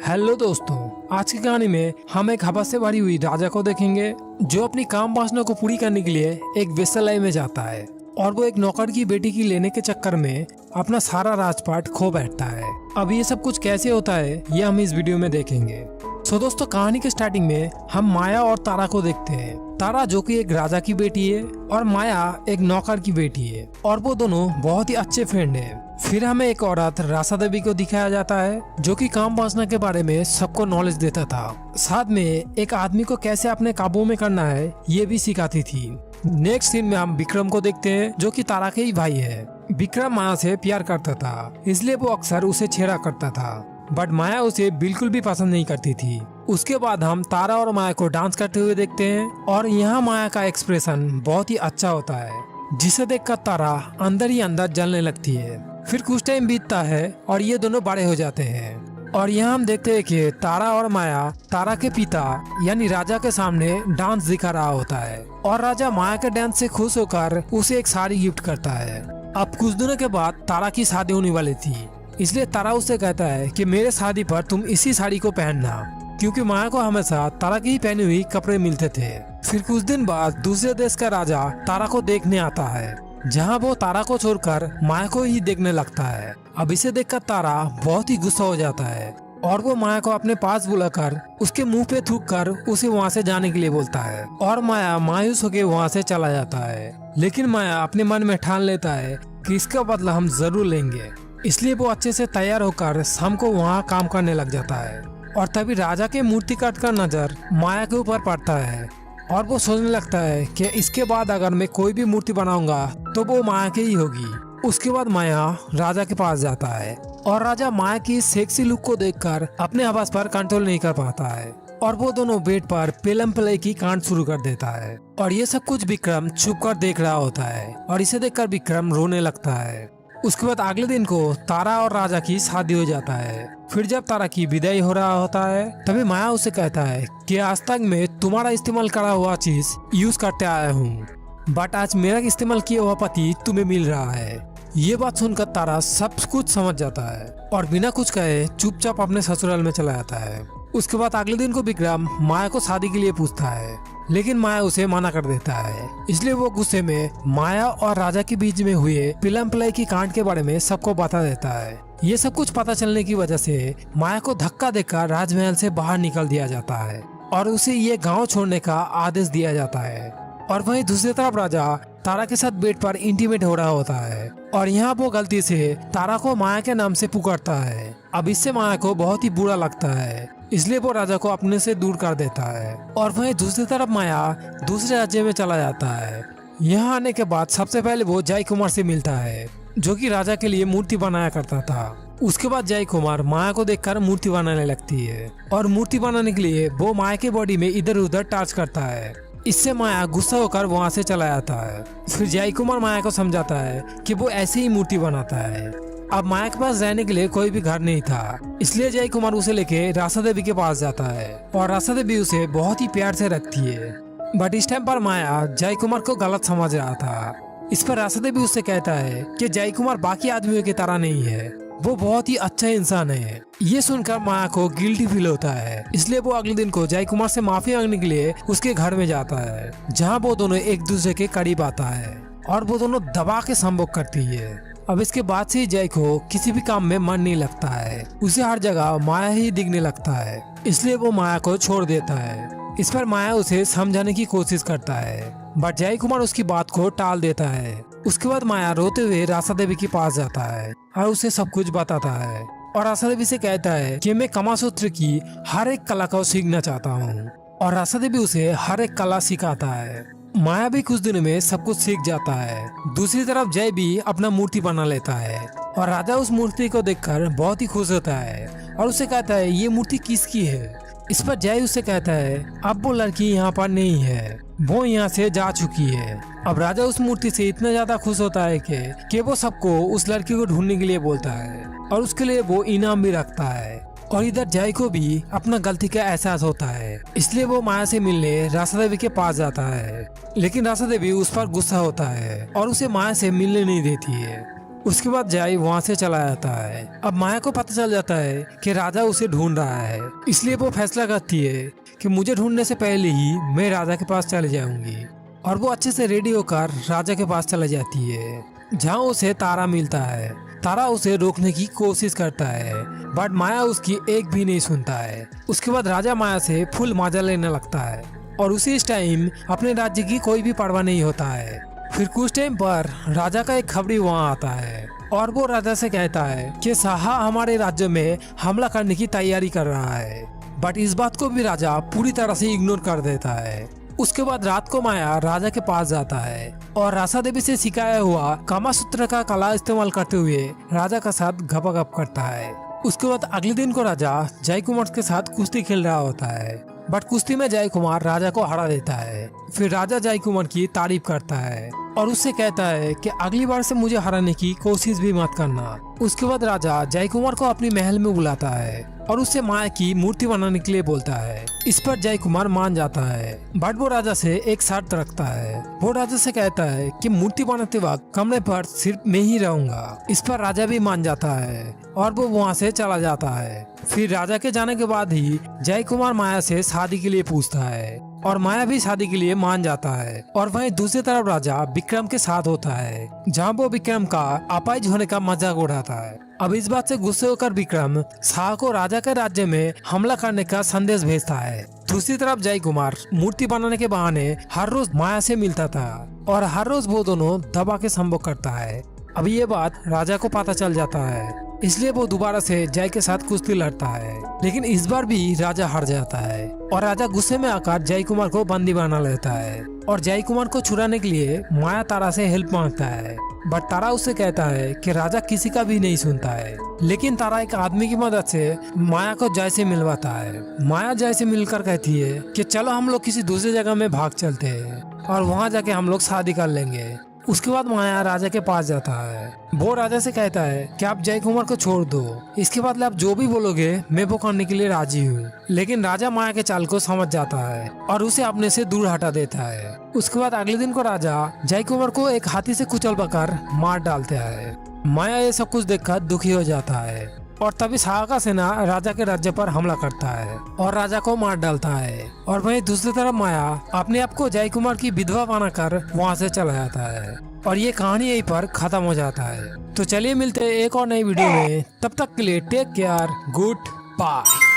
Hello दोस्तों, आज की कहानी में हम एक हवस से भरी हुई राजा को देखेंगे जो अपनी काम वासना को पूरी करने के लिए एक वेश्यालय में जाता है और वो एक नौकर की बेटी की लेने के चक्कर में अपना सारा राजपाट खो बैठता है। अब ये सब कुछ कैसे होता है ये हम इस वीडियो में देखेंगे। दोस्तों, कहानी के स्टार्टिंग में हम माया और तारा को देखते हैं। तारा जो कि एक राजा की बेटी है और माया एक नौकर की बेटी है और वो दोनों बहुत ही अच्छे फ्रेंड हैं। फिर हमें एक औरत रासा देवी को दिखाया जाता है जो कि काम वासना के बारे में सबको नॉलेज देता था, साथ में एक आदमी को कैसे अपने काबू में करना है ये भी सिखाती थी। नेक्स्ट सीन में हम विक्रम को देखते हैं जो कि तारा के ही भाई है। विक्रम माया से प्यार करता था, इसलिए वो अक्सर उसे छेड़ा करता था, बट माया उसे बिल्कुल भी पसंद नहीं करती थी। उसके बाद हम तारा और माया को डांस करते हुए देखते हैं और यहाँ माया का एक्सप्रेशन बहुत ही अच्छा होता है जिसे देखकर तारा अंदर ही अंदर जलने लगती है। फिर कुछ टाइम बीतता है और ये दोनों बड़े हो जाते हैं और यहाँ हम देखते हैं कि तारा और माया तारा के पिता यानी राजा के सामने डांस दिखा रहा होता है और राजा माया के डांस से खुश होकर उसे एक साड़ी गिफ्ट करता है। अब कुछ दिनों के बाद तारा की शादी होने वाली थी, इसलिए तारा उससे कहता है कि मेरे शादी पर तुम इसी साड़ी को पहनना, क्योंकि माया को हमेशा तारा की ही पहनी हुई कपड़े मिलते थे। फिर कुछ दिन बाद दूसरे देश का राजा तारा को देखने आता है, जहां वो तारा को छोड़कर माया को ही देखने लगता है। अब इसे देखकर तारा बहुत ही गुस्सा हो जाता है और वो माया को अपने पास बुलाकर उसके मुंह पे थूक कर उसे वहां से जाने के लिए बोलता है और माया मायूस होकर वहां से चला जाता है। लेकिन माया अपने मन में ठान लेता है कि इसका बदला हम जरूर लेंगे, इसलिए वो अच्छे से तैयार होकर शाम को वहाँ काम करने लग जाता है। और तभी राजा के मूर्ति काट कर नजर माया के ऊपर पड़ता है और वो सोचने लगता है कि इसके बाद अगर मैं कोई भी मूर्ति बनाऊंगा तो वो माया की ही होगी। उसके बाद माया राजा के पास जाता है और राजा माया की सेक्सी लुक को देखकर अपने आवाज पर कंट्रोल नहीं कर पाता है और वो दोनों बेड पर पेलम प्ले की कांड शुरू कर देता है। और ये सब कुछ विक्रम छुप कर देख रहा होता है और इसे देखकर विक्रम रोने लगता है। उसके बाद अगले दिन को तारा और राजा की शादी हो जाता है। फिर जब तारा की विदाई हो रहा होता है तभी माया उसे कहता है कि आज तक मैं तुम्हारा इस्तेमाल करा हुआ चीज यूज करते आया हूँ, बट आज मेरा इस्तेमाल किया हुआ पति तुम्हें मिल रहा है। ये बात सुनकर तारा सब कुछ समझ जाता है और बिना कुछ कहे चुपचाप अपने ससुराल में चला जाता है। उसके बाद अगले दिन को विक्रम माया को शादी के लिए पूछता है, लेकिन माया उसे मना कर देता है। इसलिए वो गुस्से में माया और राजा के बीच में हुए पिलम प्ले की कांड के बारे में सबको बता देता है। ये सब कुछ पता चलने की वजह से माया को धक्का देकर राजमहल से बाहर निकल दिया जाता है और उसे ये गांव छोड़ने का आदेश दिया जाता है। और वहीं दूसरी तरफ राजा तारा के साथ बेड पर इंटीमेट हो रहा होता है और यहाँ वो गलती से तारा को माया के नाम से पुकारता है। अब इससे माया को बहुत ही बुरा लगता है, इसलिए वो राजा को अपने से दूर कर देता है। और वहीं दूसरी तरफ माया दूसरे राज्य में चला जाता है। यहाँ आने के बाद सबसे पहले वो जय कुमार से मिलता है जो कि राजा के लिए मूर्ति बनाया करता था। उसके बाद जय कुमार माया को देखकर मूर्ति बनाने लगती है और मूर्ति बनाने के लिए वो माया के बॉडी में इधर उधर टच करता है। इससे माया गुस्सा होकर वहाँ से चला जाता है। फिर जय कुमार माया को समझाता है कि वो ऐसे ही मूर्ति बनाता है। अब माया के पास रहने के लिए कोई भी घर नहीं था, इसलिए जय कुमार उसे लेके रासा देवी के पास जाता है और रासा देवी उसे बहुत ही प्यार से रखती है। बट इस टाइम पर माया जय कुमार को गलत समझ रहा था। इस पर रासा देवी उससे कहता है कि जय कुमार बाकी आदमियों की तरह नहीं है, वो बहुत ही अच्छा इंसान है। ये सुनकर माया को गिल्टी फील होता है, इसलिए वो अगले दिन को जय कुमार से माफी मांगने के लिए उसके घर में जाता है, जहाँ वो दोनों एक दूसरे के करीब आता है और वो दोनों दबा के संभोग करती है। अब इसके बाद से जय को किसी भी काम में मन नहीं लगता है, उसे हर जगह माया ही दिखने लगता है, इसलिए वो माया को छोड़ देता है। इस पर माया उसे समझाने की कोशिश करता है, बट जय कुमार उसकी बात को टाल देता है। उसके बाद माया रोते हुए रासा देवी के पास जाता है और उसे सब कुछ बताता है और रासा देवी से कहता है कि मैं कमासूत्र की हर एक कला को सीखना चाहता हूँ और रासा देवी उसे हर एक कला सिखाता है। माया भी कुछ दिनों में सब कुछ सीख जाता है। दूसरी तरफ जय भी अपना मूर्ति बना लेता है और राजा उस मूर्ति को देखकर बहुत ही खुश होता है और उसे कहता है ये मूर्ति किसकी है। इस पर जय उससे कहता है अब वो लड़की यहाँ पर नहीं है, वो यहाँ से जा चुकी है। अब राजा उस मूर्ति से इतना ज्यादा खुश होता है कि वो सबको उस लड़की को ढूंढने के लिए बोलता है और उसके लिए वो इनाम भी रखता है। और इधर जय को भी अपना गलती का एहसास होता है, इसलिए वो माया से मिलने रासा देवी के पास जाता है। लेकिन रासा देवी उस पर गुस्सा होता है और उसे माया से मिलने नहीं देती है। उसके बाद जय वहाँ से चला जाता है। अब माया को पता चल जाता है कि राजा उसे ढूंढ रहा है, इसलिए वो फैसला करती है कि मुझे ढूंढने से पहले ही मैं राजा के पास चले जाऊंगी। और वो अच्छे से रेडी होकर राजा के पास चले जाती है, जहाँ उसे तारा मिलता है। तारा उसे रोकने की कोशिश करता है, बट माया उसकी एक भी नहीं सुनता है। उसके बाद राजा माया से फुल मजा लेने लगता है और उसी टाइम अपने राज्य की कोई भी परवाह नहीं होता है। फिर कुछ टाइम पर राजा का एक खबरी वहाँ आता है और वो राजा से कहता है कि साहा हमारे राज्य में हमला करने की तैयारी कर रहा है, बट इस बात को भी राजा पूरी तरह से इग्नोर कर देता है। उसके बाद रात को माया राजा के पास जाता है और रासा देवी से सिखाया हुआ कामासूत्र का कला इस्तेमाल करते हुए राजा का साथ गपागप करता है। उसके बाद अगले दिन को राजा जय कुमार के साथ कुश्ती खेल रहा होता है, बट कुश्ती में जय कुमार राजा को हरा देता है। फिर राजा जय कुमार की तारीफ करता है और उससे कहता है कि अगली बार से मुझे हराने की कोशिश भी मत करना। उसके बाद राजा जय कुमार को अपनी महल में बुलाता है और उससे माया की मूर्ति बनाने के लिए बोलता है। इस पर जय कुमार मान जाता है, बट वो राजा से एक शर्त रखता है। वो राजा से कहता है कि मूर्ति बनाते वक्त कमरे पर सिर्फ मैं ही रहूंगा। इस पर राजा भी मान जाता है और वो वहाँ से चला जाता है। फिर राजा के जाने के बाद ही जय कुमार माया से शादी के लिए पूछता है और माया भी शादी के लिए मान जाता है। और वहीं दूसरी तरफ राजा विक्रम के साथ होता है, जहाँ वो विक्रम का अपाहिज होने का मजाक उड़ाता है। अब इस बात से गुस्से होकर विक्रम शाह को राजा के राज्य में हमला करने का संदेश भेजता है। दूसरी तरफ जय कुमार मूर्ति बनाने के बहाने हर रोज माया से मिलता था और हर रोज वो दोनों दबा के संभोग करता है। अब ये बात राजा को पता चल जाता है, इसलिए वो दोबारा से जय के साथ कुश्ती लड़ता है, लेकिन इस बार भी राजा हार जाता है और राजा गुस्से में आकर जय कुमार को बंदी बना लेता है। और जय कुमार को छुड़ाने के लिए माया तारा से हेल्प मांगता है, बट तारा उससे कहता है कि राजा किसी का भी नहीं सुनता है। लेकिन तारा एक आदमी की मदद से माया को जय से मिलवाता है। माया जय से मिलकर कहती है कि चलो हम लोग किसी दूसरी जगह में भाग चलते हैं और वहाँ जाके हम लोग शादी कर लेंगे। उसके बाद माया राजा के पास जाता है। वो राजा से कहता है कि आप जय कुमार को छोड़ दो, इसके बदले आप जो भी बोलोगे मैं वो करने के लिए राजी हूँ। लेकिन राजा माया के चाल को समझ जाता है और उसे अपने से दूर हटा देता है। उसके बाद अगले दिन को राजा जय कुमार को एक हाथी से कुचल कर मार डालता है। माया ये सब कुछ देखकर दुखी हो जाता है और तभी शाह का सेना राजा के राज्य पर हमला करता है और राजा को मार डालता है। और वहीं दूसरी तरफ माया अपने आप को जय कुमार की विधवा बनाकर वहां से चला जाता है और ये कहानी यहीं पर खत्म हो जाता है। तो चलिए मिलते हैं एक और नई वीडियो में, तब तक के लिए टेक केयर, गुड बाय।